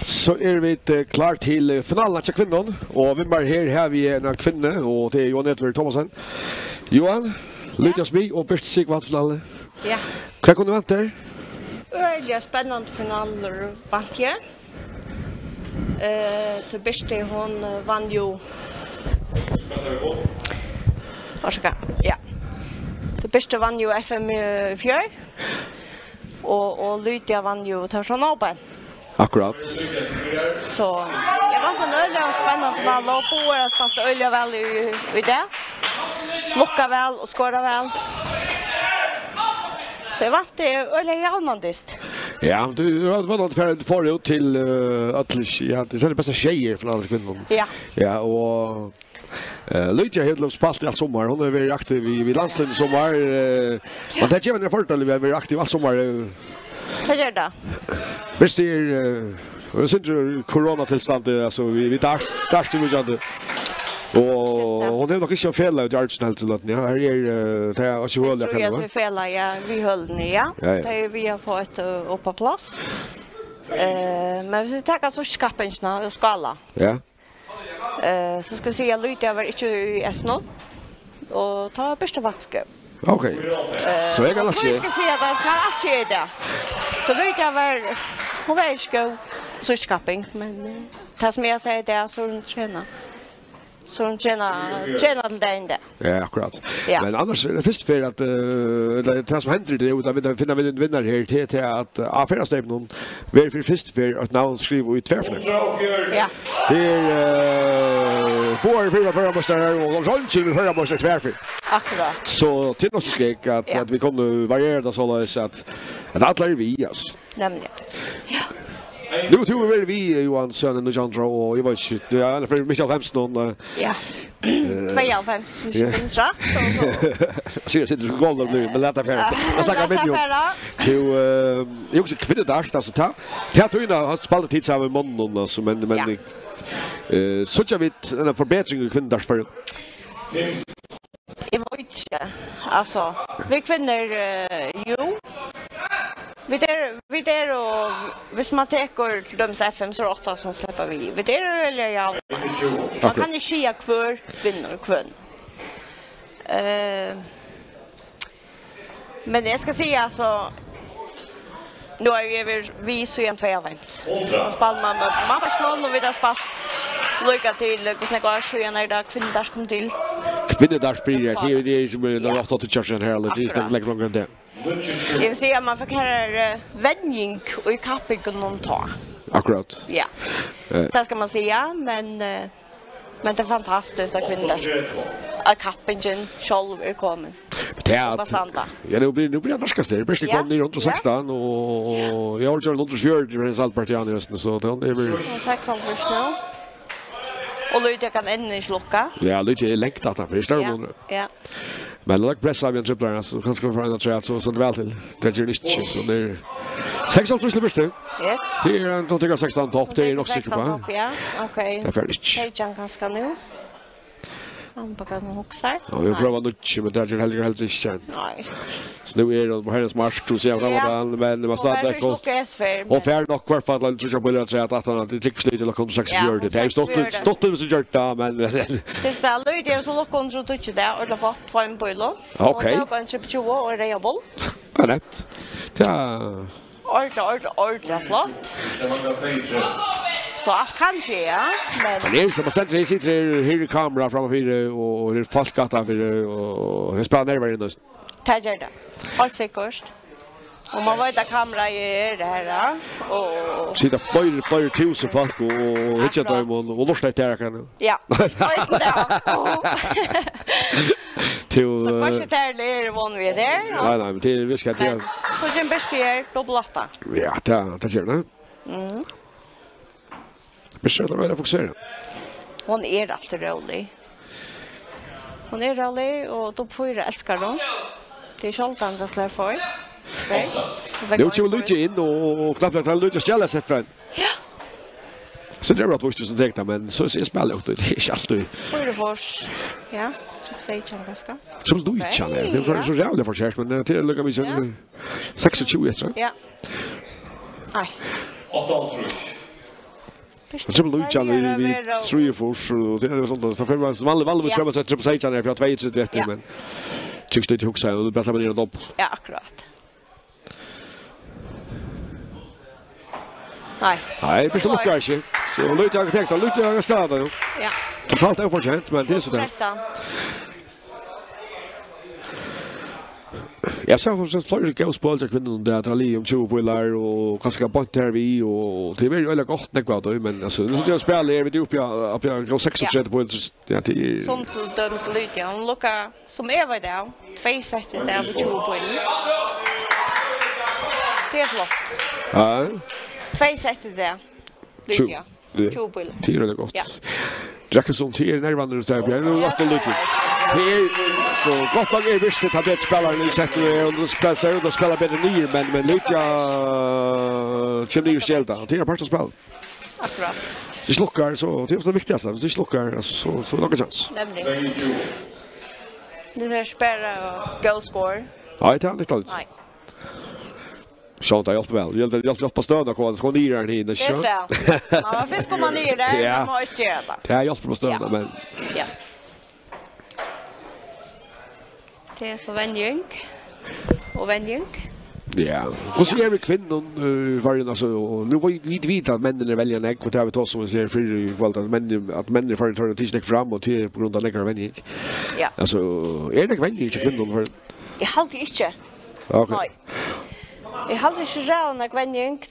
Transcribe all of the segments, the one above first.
Så vi klar till finalen till kvinnan och vi bara här har vi en kvinna och det är Johan Edvard Thomasen. Johan, Lukas mig och bäst sig vad finalen. Ja. Vad kunde vänta där? Öliga spännande finaler vant jag. Till bästa hon vann ju. Varsågod. Ja. Till bästa vann ju FM 4. Och Lydia vann ju Tarzan Open. Akkurat. Så jag var på en öliga spännande final och på våra spelade öliga väl i det. Locka väl och skåra väl. Så jag vant det öliga jävnandist. Ja, du var något förut till ja, det är det bästa tjejer från alla kvinnor. Ja. Ja, och Lydia Hedlund spalt all sommar. Hon är väldigt aktiv i landslaget i sommar. Men det ger en fördel vi är väldigt aktiv all sommar. Vad gör det? Visst det syns coronatillstånd alltså vi där vi gjorde. Och hon är nog inte fel ut i Arsenal till att här är det är också väl jag kan. Jag fel ja, vi höll ni ja. Det vi har fått upp på plats. Men vi tar alltså skapensna och skala. Ja. Så ska se Lydia var inte i Esno och ta bästa vaska. Okej. Så jag kan se. Jag ska se att det kan att se det. Så Lydia var hon var inte så skaping men det som jag säger det är så hon tränar. Så hon tränar till det inte. Ja, akkurat. Ja. Men annars är det först för att det som händer det är att vi finner en vinnare här till att affärsstäppen någon är för först för att namn skriver i tvärfinal. Ja. Det är fyra förmåster och Ronching förmåster tvärfinal. Akkurat. Så till oss skrek att vi kommer variera det så att alla är vi alltså. Nämligen. Ja. Nu tror vi vi Johan Sönen och Jandra och jag vet inte det är för Michael Hemston. Ja. 2,5 vi finns rätt. Så jag sitter på golvet nu men lätta för. Jag snackar med dig. Till jag också kvinna där alltså ta. Jag tror inte har spelat tid så med mannen alltså men så jag vet en förbättring i kvinna där för. Jag vet inte. Alltså, vi kvinnor jo. Vi där och hvis man tar till de FM så 8 som släpper vi. Vi där eller ja. Man kan ju se kvar kvinnor kvinn. Men jag ska säga alltså nu är vi så en 2 events. Så spelar man förstår och vi där spelar lycka till hur snäggar så när det kvinnor där kom till. Kvinnor där spelar det är som det ofta till churchen här eller det är lägger långt där. Jag vill säga att man får här vändning och i kapping och någon ta. Akkurat. Ja. Det ska man säga, men det är fantastiskt att kvinnor att kappingen själv är kommen. Ja, nu blir det norskaste. Det bästa kom ner runt 16 och jag har gjort runt 40 i den saltpartian i resten så det är väl 16 först nu. Och Lydia kan ännu inte lucka. Ja, Lydia är längt att det står ja. Men låt pressa av en tripplar så kan ska få en att så det väl till. Det gör inte så det är 16 plus det bästa. Yes. Det är en total 16 topp det är också säkert va. Ja, okej. Det är färdigt. Hej Jan ganska nu. Han på kan huxa. Ja, vi provar något men det är heller inte känt. Nej. Så nu är det hennes marsch tror jag framåt men man startar och färd nog kvar för att tror jag på att han det tycks lite lock under 60 år det är stått det så gjort där men det ställer det så lock under touch där och det var 2 boilo. Okej. Och kanske 20 och reable. Ja rätt. Ja. Ordla flott. Så att kanske ja, men det är som att det sitter här i kamera framför och det är falskata för och det spelar nerver in oss. Tager det. Allt säkert. Och man vet att kamera är det här och sitter flöjer tusen folk och hittar dem och lossar det kan. Ja. Så kanske det är van vid där. Nej, det vi ska det. Så den bästa är dubbelåtta. Ja, det gör det. Beställ det väl fokusera. Hon är alltid rolig. Hon är rolig och då får jag älskar dem. Det är självklart att slå för. Nej. Det är ju lite in och knappt att lite ställa sig fram. Ja. Så det var att visst som tänkte men så ser spelet ut det är inte alltid. Får det vars. Ja, som säger jag ganska. Så du inte känner det var så jävla förskärt men det är lugnt vi så 26 tror jag. Ja. Nej. 8. Jag tror Lucian vi 3-4 och det är sånt så för man vanligt skulle man sätta på sidan där för att 2-3 men tycks det huxa och bättre med det upp. Ja, akkurat. Nej, det är kanske. Så Lucian har tänkt att Lucian har startat. Ja. Totalt oförtjänt men det är så där. Jag sa att Florida Girls Ball kvinnor där att li 20 bollar och kanske bort där vi och det är väldigt gott när kvar då men alltså nu ska jag spela är vi upp jag 36 på ja till som till döms lite hon lockar som är vad där 2 sätt där på 20 bollar. Det är flott. Ja. 2 sätt där. Lite. 20 bollar. Det är gott. Ja. Jackson till närvarande där blir det också lite. Så gott att visst att det spelar nu sätter och spelar bättre ner men lite känner ju själva. Det är part av spel. Akkurat. Det slockar så det är så viktigt alltså. Det slockar så någon chans. Det är spela goal score. Ja, det är lite alls. Nej. Sånt har hjälpt väl. Jag på stöd och gå ner här inne så. Ja, fisk kommer ner där man har styrt. Det är hjälpt på stöd men. Ja. Det är så vändjung. Och vändjung. Ja. Och så är det kvinnor varje alltså nu vet att männen väljer en ägg och det har vi tagit som ser för att männen får ta det till fram och till på grund av lägger vändjung. Ja. Alltså är det vändjung till kvinnor för? Jag hade inte. Okej. Jag hade inte redan en vändjung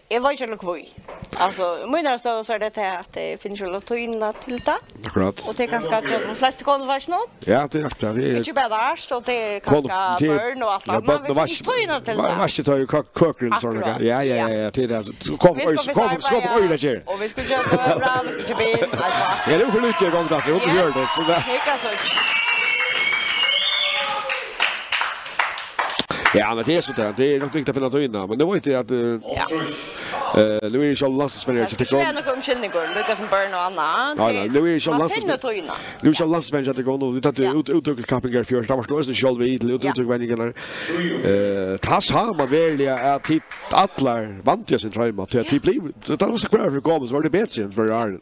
jag var inte lokvoj. Alltså mina så är det att det finns ju lite inna till det. Akkurat. Och det kan ska de flesta konversation. Ja, det är akkurat. Det är inte bara så det kan ska burn och allt annat. Men vi finns inna till det. Vad ska ta ju kocken såna. Ja, det är så kom öl där. Och vi skulle göra bra, vi skulle be. Ja, det är för lite gång där. Jag hör det så där. Ja, men det är så där. Det är nog inte för att vinna, men det var inte att Louis Charles Lansman så tycker jag. Det kommer känningar, Lucas och Burn och Anna. Ja, Louis Charles Lansman. Louis Charles Lansman att gå nu. Det är uttryck kappingar för det var då så själv vid uttryck vändningarna. Tas har man väl att hit allar vant ju sin träma till att bli det var så kvar för Gomes var det bättre för Arne.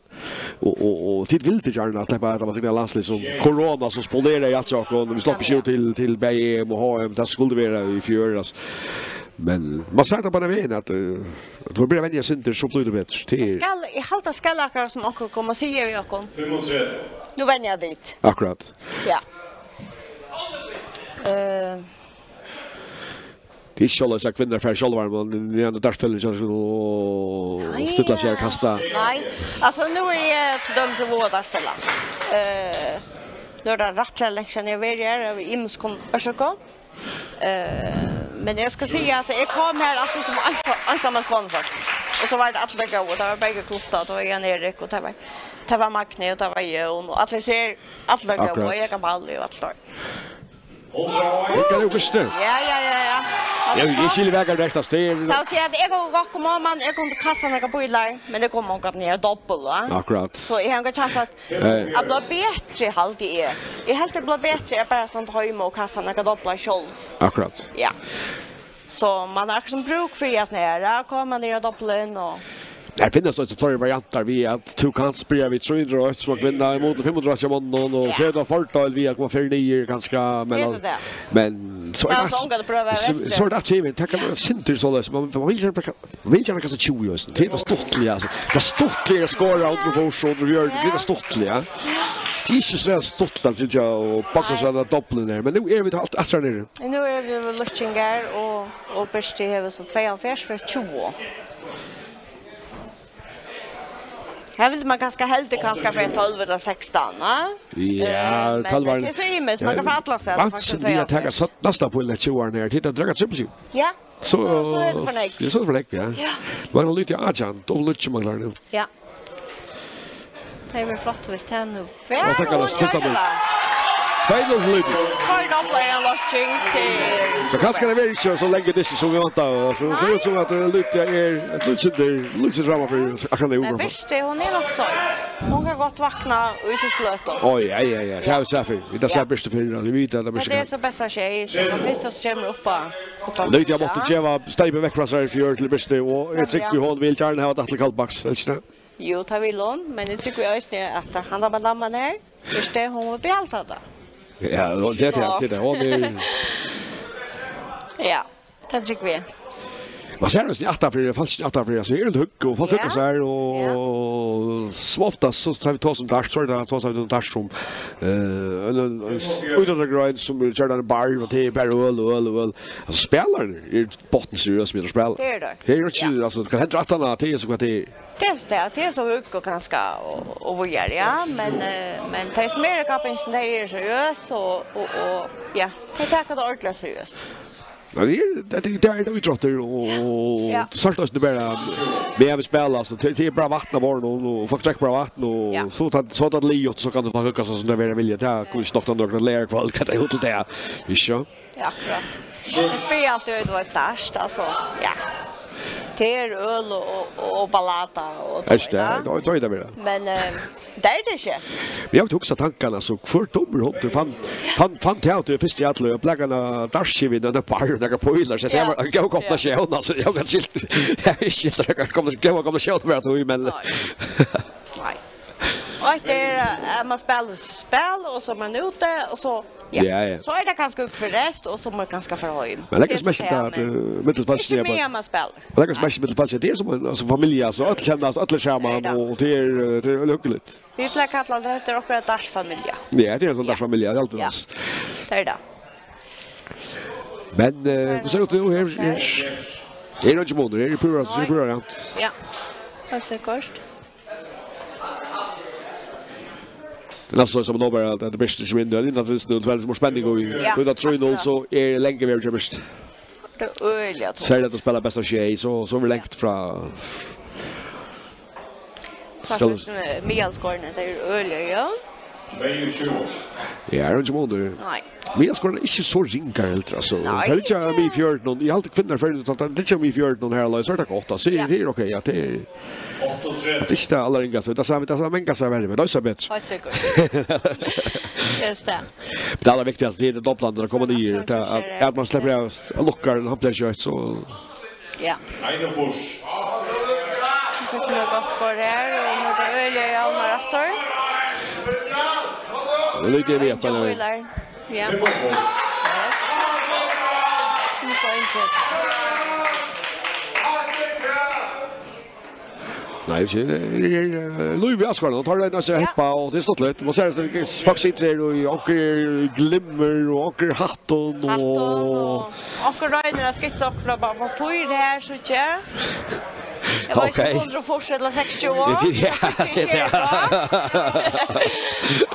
Och tid vill till Arne att släppa att man tycker Lansli som corona så spolierar jag saker och vi släpper ju till BM och HM där skulle det vara i fjörras. Men man säger bara med att då blir vänja synter så blir det bättre. I halta skallakar som också kommer säga vi också. 35. Nu vänjer jag dit. Akkurat. Ja. Det är själva så kvinnor för själva men det är där fäller så och sitta sig kasta. Nej. Alltså nu är de som var där fälla. Lördag rattlar lektion jag vill göra i Imskon Örsöko. Men jag ska säga att jag kom här alltid som ensamma konfort. Och så var det alla gå och det var bägge klottat och Jan Erik och det var Magne och det var Jon och alla ser alla gå och jag kan balli och allt där. Jag kan ju förstå. Ja. Jag skulle väga rätta steg. Så säger att jag kommer man jag kommer kasta några bilar men det kommer också ner dubbel. Akkurat. Så jag har chans att bli bättre halt i är. Jag helt blir bättre jag bara sånt hemma och kasta några dubbla själv. Akkurat. Ja. Så man har som bruk för jag nära kommer ner dubbeln och det finns också flera varianter vi att du kan spela vid 300 som vinna emot 500 chamon och så då förtal vi kommer för det ganska men så så där teamet tackar synter så där man vill ju kanske 20 år sedan det är stortliga alltså det stortliga skåra ut på så du gör det stortliga det är inte så stortligt tycker jag och boxa så där doppeln där men nu är vi allt att ner nu är vi lookingar och bäste har så 42 för 20. Här vill man ganska helt kanske för 12 eller 16, va? Ja, 12 var. Det är så immens man kan få alla städer faktiskt. Vi har tagit så nästa på den 20 år ner. Titta dragat super. Ja. Så är det för dig. Det är så för dig, ja. Man har lite agent, då lite man klar nu. Ja. Det är väl flott visst här nu. Jag tackar oss första bort. 2-0 Lydia. Kvar dopplar en lossing till... Så kanske det är inte så länge det som vi väntar. Så ser ut som att Lydia är lite drama för akkurat det. Men visst, hon är nog så. Hon kan gott vakna och i slöt. Oj, ja. Det har vi sett för. Vi har sett bästa för det. Vi vet att det bästa. Det är så bästa tjej som de första som kommer upp. Lydia måste geva Steibe väck från sig för till bästa och jag tycker vi håller vill gärna ha att Kallbacks, inte? Jo, tar vi lån, men det tycker jag just att han har med dammen här. Just det, hon vill bli allt av det. Ja, det är det. Hon är... Ja, det tycker vi. Man ser det att det falskt att det så är det hugg och folk hugger så här och så ofta så tar vi ta som dash så där tar vi dash som utan grind som kör den bar och det är bara öl alltså spelaren är botten seriös med att spela. Det är det. Det är ju alltså kan hända att han det är så att det är så hugg och ganska och vad gör ja men det är smärre kapen det är seriös och ja det tar det ordentligt seriöst. Ja, det är det idrotter och sånt det bara med att spela så det är bra vatten av och folk dricker bra vatten och så att liot så kan det bara hugga så som det vill vilja ta kunna nog några lära kvar kan det hot det visst ja akkurat det spelar alltid ut vad tast alltså ja ter öl och ballata och det är det väl men det är det inte vi har också tankarna så för dubbelhåll fan teater först i alla uppläggarna dash vid den par där på ilar så det var jag kom på sig alltså jag kan skilt jag skilt jag kommer skilt med att men nej och det är man spelar och så man ute och så ja. Så är det ganska upp för rest och så man ganska för hem. Men lägger smärt att mittelfältet är bara man spelar. Lägger smärt mittelfältet det är som alltså familj så att kännas alla skärmar och det är lyckligt. Vi planerar kalla det heter också ett dagsfamilj. Ja, det är en sån dagsfamilj alltid. Ja. Det är det. Men så det är nog månader, det är pura. Ja. Vad säger kost? Det är så som bara att det bästa som vinner innan det är väldigt mer spänning och utan 3-0 så är länge vi har bäst. Det är öligt. Så det att spela bästa tjej så vi längt från Mialskorna det är öligt ja. Ja, det är inte månader. Nej. Mialskorna är inte så ringar helt alltså. Det är inte mig 14 jag har alltid kvinnor för det är inte mig 14 här så är det gott så det är okej ja det är 8-3. Det är alla ringar så det är många så väl men det är så bättre. Tack så mycket. Just det. Det allra viktigaste är det dopplandet kommer ner att man släpper av lockar en handläggare så ja. Einofors. Det är gott skor här och nu det öl i Almar efter. Det ligger vi på nu. Ja. Nej, det är Louis Askarn och tar det nästan heppa och det är stått lite. Man ser det faktiskt sitter och åker glimmer och åker hatt och åker röjderna skitsåklar bara på pyr här så tjä. Jag var inte 100 fortsätta 60 år.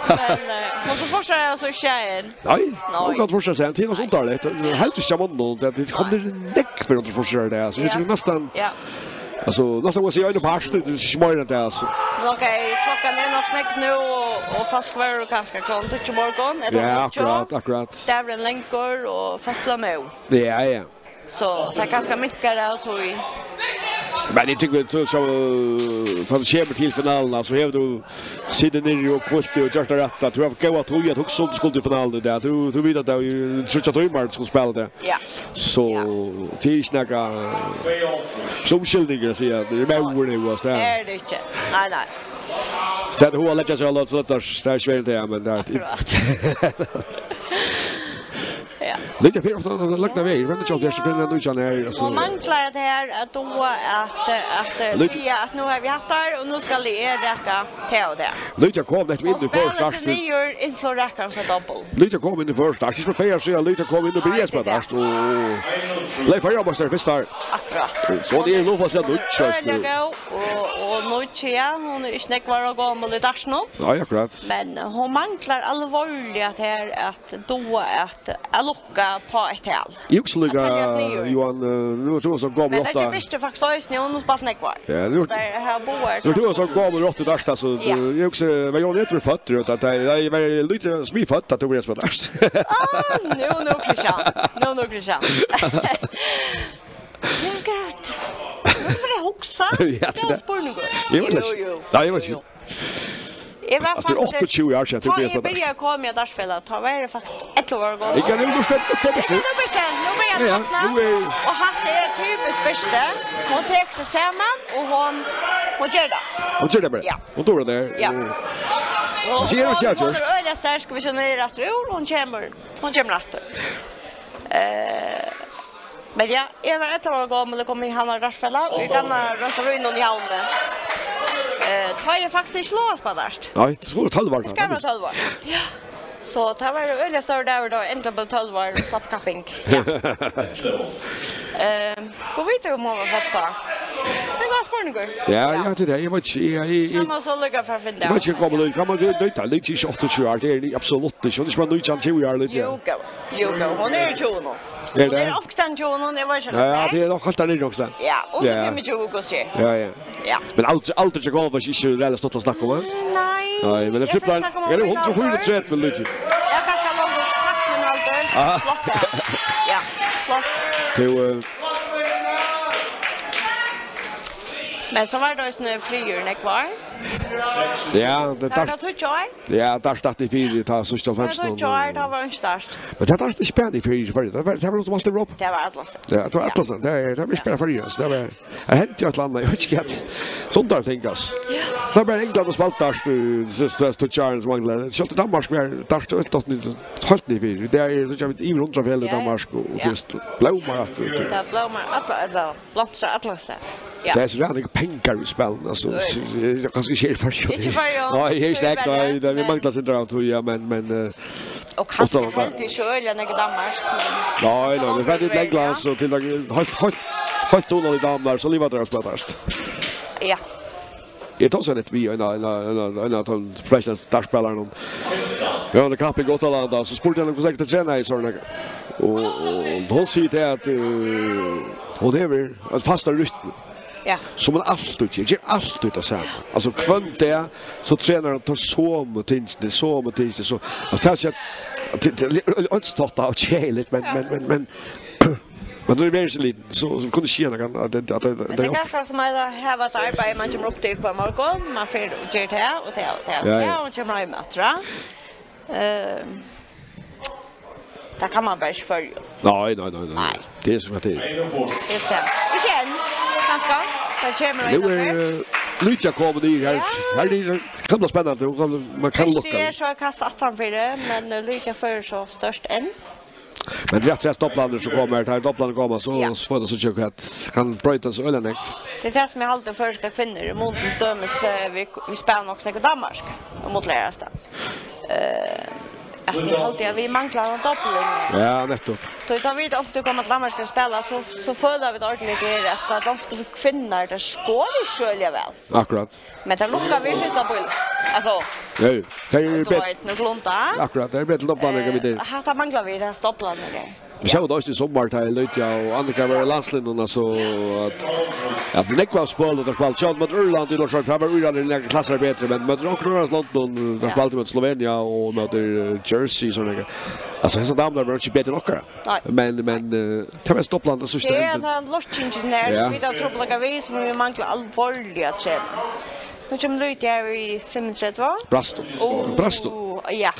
Men hon så fortsätter så tjejen. Nej, hon kan fortsätta sen till och sånt där lite. Helt inte måndag det kommer näck för att fortsätta det så det är nästan alltså nästan vad säger jag på harst småre det alltså. Okej, klockan är nog snäckt nu och fast kvar och ganska klart till morgon. Ja, akkurat. Där är länkor och fastla med. Ja. Så det är ganska mycket där tror jag. Men jag tycker så kommer till finalen så har du sitter ner och kvart och gjort rätt att du har gått att jag också skulle till finalen där du vet att det är så att du ska spela det. Ja. Så till snacka som skillnader så ja det är mer det var så. Är det inte? Nej. Så det har lätt sig alla så där är svårt det men där. Ja. Lite för att lukta väg. Men det jag ska prova nu igen här så. Och man klarar det här att då att säga att nu har vi haft här och nu ska det räcka till det. Lite kom det in i första. Så ni gör inte så räcker för dubbel. Lite kom in i första. Jag ska prova så jag lite kom in i BS på och lägg för jag måste först start. Akkurat. Så det är nog fast att nu och och Nochia, hon är inte kvar och gammal I dagsno. Ja, akkurat. Men hon manglar allvarligt att då att locka på ett tal. Jag också lika Johan, nu tror jag så gammal åtta. Men det visste faktiskt ös nu hon spelar kvar. Ja, det här boar. Så du så gammal åtta dags så jag också vad jag inte fattar att det är lite smifatt att det blir så dags. Nu Christian. Ja, gott. Varför det också? Ja, det spår nu. Jo. Nej, jag vet inte. Jag var faktiskt 28 år sedan tycker jag så. Jag började komma med dagsfälla. Ta var det faktiskt 11 år gång. Jag kan ju spela på det. Nu börjar jag vakna. Och hatt är typiskt bästa. Hon tar sig samman och hon gör det. Hon gör det bara. Hon tog det där. Ja. Och ser ut jag gör. Hon öliga stark ska vi se ner att hon kommer åter. Men ja, jag var 1 år gammal och kom I Hanna Dagsfälla och jag kan rösta in någon I Havne. Tar jag faktiskt inte slås på därst. Nej, det skulle 12 år. Det ska vara 12 år. Ja. Så det var väldigt större där då, äntligen på 12 år, slappkapping. Ja. Gå vidare om hon var fått då. Det går spårningar. Ja, det är jag vet inte. Kan man så lycka för att finna. Jag vet inte om det kan man det lite 28 år, det är absolut inte. Det är man nu inte 20 år lite. Jo, hon är 20 nu. Det är det också den 20 nu, det var inte. Ja, det är nog allt där också. Ja, under 25 går se. Ja. Men allt det går var inte reellt att snacka om. Nej, men det tripplar. Är det hon som skjuter trätt väl lite? Jag kan ska långt sagt men allt. Flott. Ja, flott. Men så var det också frigjorna kvar. Ja, det där. Ja, där startade vi ta så stort fast. Det var inte start. Men det är spännande för det var något måste upp. Det var Atlas. Ja, det var Atlas. Det blir spännande för oss. Det var jag hänt ju ett land, jag vet inte sånt där tänkas. Så bara England och spaltar så Charles Wangler. Så Danmark mer där står halt ni vi. Det är så jag vet I runt av hela Danmark och just blommar att. Det blommar att blomstrar Atlas. Ja. Det är så rent pengar I spelen alltså jag kan se för sig. Inte för jag. Nej, helt säkert det vi manglar sig dra tror jag men och kanske helt I sjön när Danmark. Nej, det är väldigt länge så till halt då I Danmark så lever det oss bäst. Ja. Jag tar så lätt vi en av de professionella startspelare Ja, det kan bli gott alla då så sporten kan säkert träna I såna och hon säger det att hon är väl att fasta rytm. Ja. Som man alltid gör alltid det samma. Alltså kvant det så tränar de tar så mot så alltså det är att starta och cheligt men men det blir så lite så kunde tjäna kan att det är ganska som att ha ett arbete man kommer upp till på morgon man får göra det och det och kommer hem att där kan man bara följa. Nej. Det är som att det. Just det. Igen. Ganska. Så kommer det. Nu Lucia kommer det här. Här det kan bli spännande. Man kan locka. Det är så kasta 18 för det, men lika för så störst än. Men det är stopplandet så kommer det här stopplandet kommer så får det så tycker att kan bryta så eller nej. Det är det som jag alltid förska kvinnor mot dömes vi spelar också i Danmark och mot läras det. Att alltid vi manglar en doppling. Ja, nettopp. Så tar vi om du kommer att Danmark ska spela så följer vi ordentligt I rätt att de ska kvinnor det skår I själva väl. Akkurat. Men det luckar vi första på. Alltså. Ja, det är bättre. Akkurat, det är bättre dopplandet kan vi det. Hatta manglar vi det stopplandet där. Vi såg då I sommar till Lucia och Annika var landslinjerna så att det var spel och det var chans mot Irland I Nordsjön för var den klassar bättre men mot Rockers London där spelade mot Slovenia och mot Jersey så där. Alltså så damer var inte bättre några. Men det var stopplandet så ständigt. Det är lossings där vi då trubblar vi som vi manglar allvarliga träd. Nu kommer Lucia I 35 va? Braston. Ja.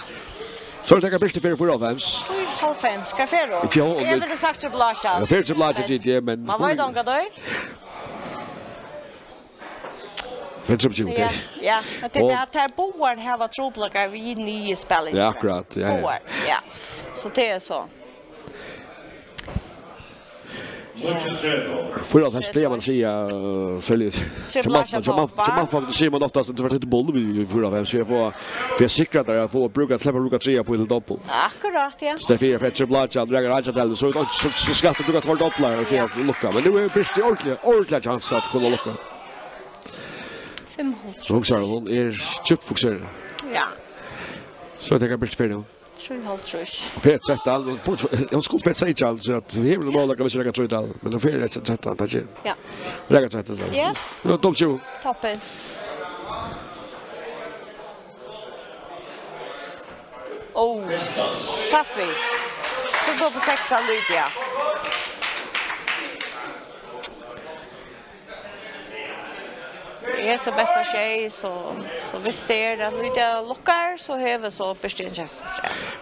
Så det kan bli för 4,5 ska för då. Jag vill sagt så blått. Jag vill så blått det men man vet inte då. Vet du vad det? Ja, att det här board här var trubblar vi I spelet. Ja, akkurat. Ja. Så det är så. För att spela man säga så lite. Så man får se man ofta så det var lite boll vi för att så jag får säkra där jag får bruka släppa bruka 3 på ett doppel. Akkurat ja. Stefan Fetcher Blatcha drar Rajadel så ska det bruka 2 dopplar för att lucka men det är precis ordentligt chans att kunna lucka. 5,5. Roxar, hon chipfokuserad. Ja. Så jag tänker bäst för nu. 3,5. Fet 13, jag skulle spela sig chans så att vi har nog mål kan vi lägga 13, men då får det 13 tager. Ja. Lägga 13. Yes. Då top 20. Toppen. Tatt vi. Så går på 6 Lydia. Det är så bästa tjej så visst det är att Lydia lockar så häver så Bestin chans.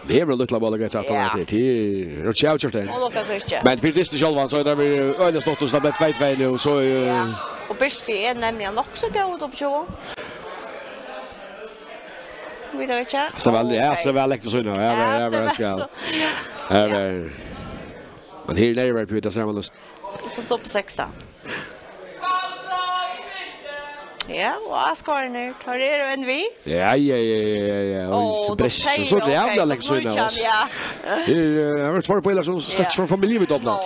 Det är väl lite boll att ta till. Och ciao ciao. Och lockar så inte. Men för det själva så där vi öle stått och snabbet 2-2 nu så och Bestin är nämligen också god upp så. Vi vet inte. Så väl det är väl lätt så nu. Ja, väl. Men här är det på det samma lust. Så topp 16. Ja, och Askarner tar det en vi. Ja. Och press så det är väl lätt så nu. Ja. Jag har svårt på hela så stött från familjen vid då.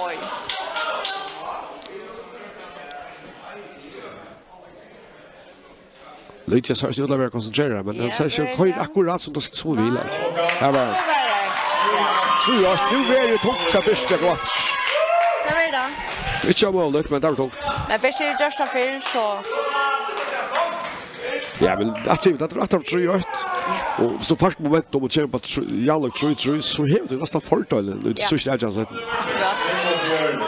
Lite så ska jag vara koncentrerad men det ser ju höjd akkurat som det ska vila. Ja men. Så jag nu är ju tungt så bäst jag gott. Det är det. Det är ju målet men det är tungt. Men bäst är just att för så. Ja men att se att jag tror ju och så fast moment då mot kämpa Janne tror så helt det nästan förtal det så jag just att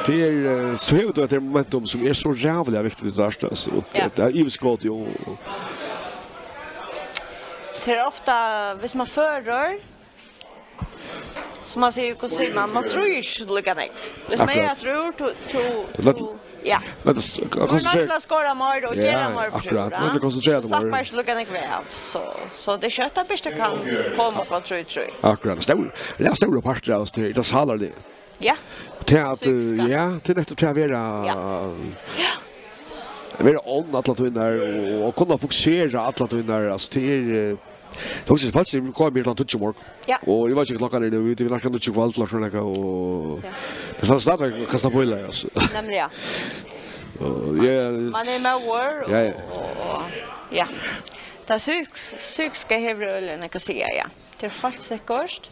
det är så helt att det momentum som är så jävla viktigt där så det är ju skott ju. Det är ofta hvis man förer som man säger man tror ju lycka nej. Hvis man är tror to ja. Men det koncentrerar skora mer och göra mer på. Akkurat. Men det koncentrerar mer. Stappar lycka nej väl. Så det köttar bäst kan komma på tror. Akkurat. Det är stora parter av det salar det. Ja. Till att till detta tror jag vara det är on att vinna och kunna fokusera att vinna alltså till det också faktiskt vi kommer att touch work. Ja. Och det var ju klockan det vi vill kan touch valt för några och det så snabbt kasta på det alltså. Nämligen. Man är med war. Ja. Det syks ska hävra kan säga ja. Det är faktiskt säkert.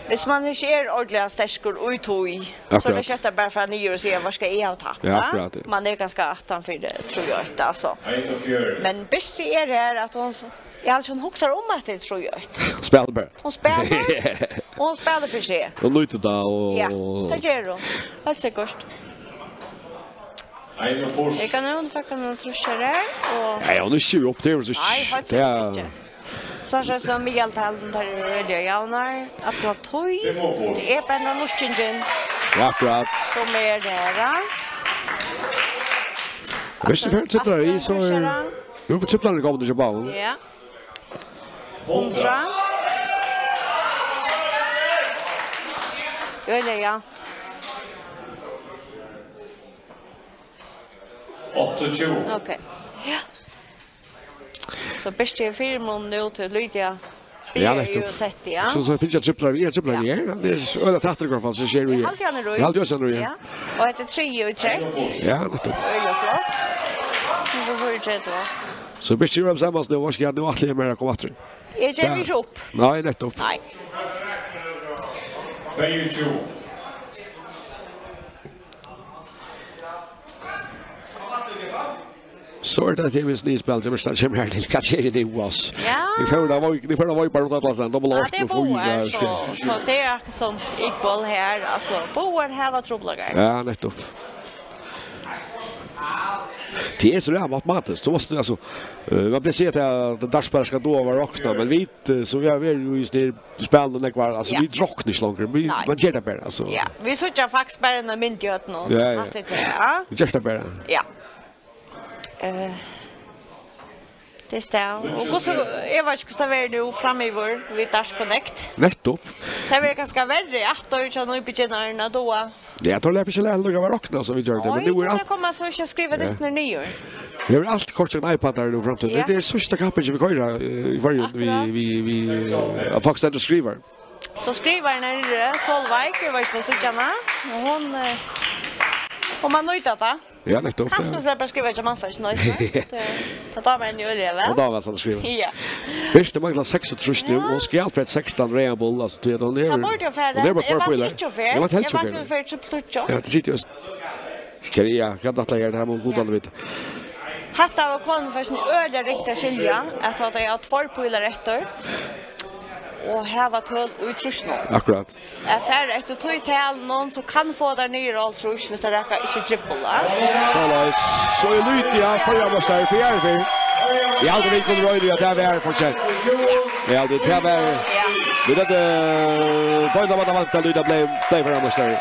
Hvis man inte är ordentligt stärskor utoj så det köttar bara för att ni gör sig vad ska jag ta. Ja, man är ganska attan för det tror jag inte alltså. Men bäst är det att hon alltså hon huxar om att det tror jag inte. Spelar bara. Hon spelar för sig. Och lite då och ja, det gör hon. Helt säkert. Jag kan nog tacka någon truscher där och nej, hon är 20 upp till så. Ja. Så som Miguel Talden tar det javnar att du har tog det är på en av norskingen akkurat som är där visst det sitter i så nu på tipplanen kommer det ju bara ja 100 ja 28 okej ja. Så bäst är filmen nu till Lydia. Ja, det är sett ja. Så finns jag tripplar igen. Det är öde trattar i alla fall så ser vi. Allt gärna då. Allt gör nu. Ja. Och det är 3 och 3. Ja, det är. Öle flott. Så får det då. Så bäst är det sammas nu vad ska jag nu att lämna komma åter. Är det vi upp? Nej, det är Nej. 22 Så det är ju snispel som står som här till Katjerin i OAS. Ja. Vi får var ju bara något annat då blir det så det är som equal här alltså board have a trouble. Ja, nettopp. Det är så där matematiskt så måste alltså man blir sett att dashspelare ska då vara rockna men vi så vi är ju just det spelar den kvar alltså vi rockar inte längre vi man gör det bara alltså. Ja, vi såg faktiskt bara när min gött nu. Ja. Vi gör det bara. Ja. Det står och så är vad ska det vara nu framöver vid Dash Connect. Nettopp. Det är ganska värre att då ju nu begynnarna då. Det jag tror det är precis lätt att vara rockna så vi gör det men nu är allt. Det kommer så ska skriva det när ni gör. Vi har allt kort en iPad där nu fram till. Det är sista kapitel vi kör i varje vi faktiskt att skriva. Så skriver när Solveig vet på sjukarna och hon man nöjt att Ja, det är tufft. Han ska så bara skriva man först nu. Det tar man ju öliga va? Och då var så skriva. Ja. Visst det manglar 36 nu och skall för 16 reable alltså till de där. Jag borde ju färda. Det var två Jag var helt Ja, det sitter just. Ska jag kan det lägga det här mot godan vet. Hatta var kon först öliga riktigt skilja att det är två pilar efter. Och här var tull och utrustning. Akkurat. Är färd efter två tal någon så kan få där ner alls rush hvis det räcker inte trippla. Så är lite ja för jag måste säga för jag vet. Jag hade inte kunnat röra det där var fortsatt. Ja, det där var. Det där på det var det var det blev för jag måste säga.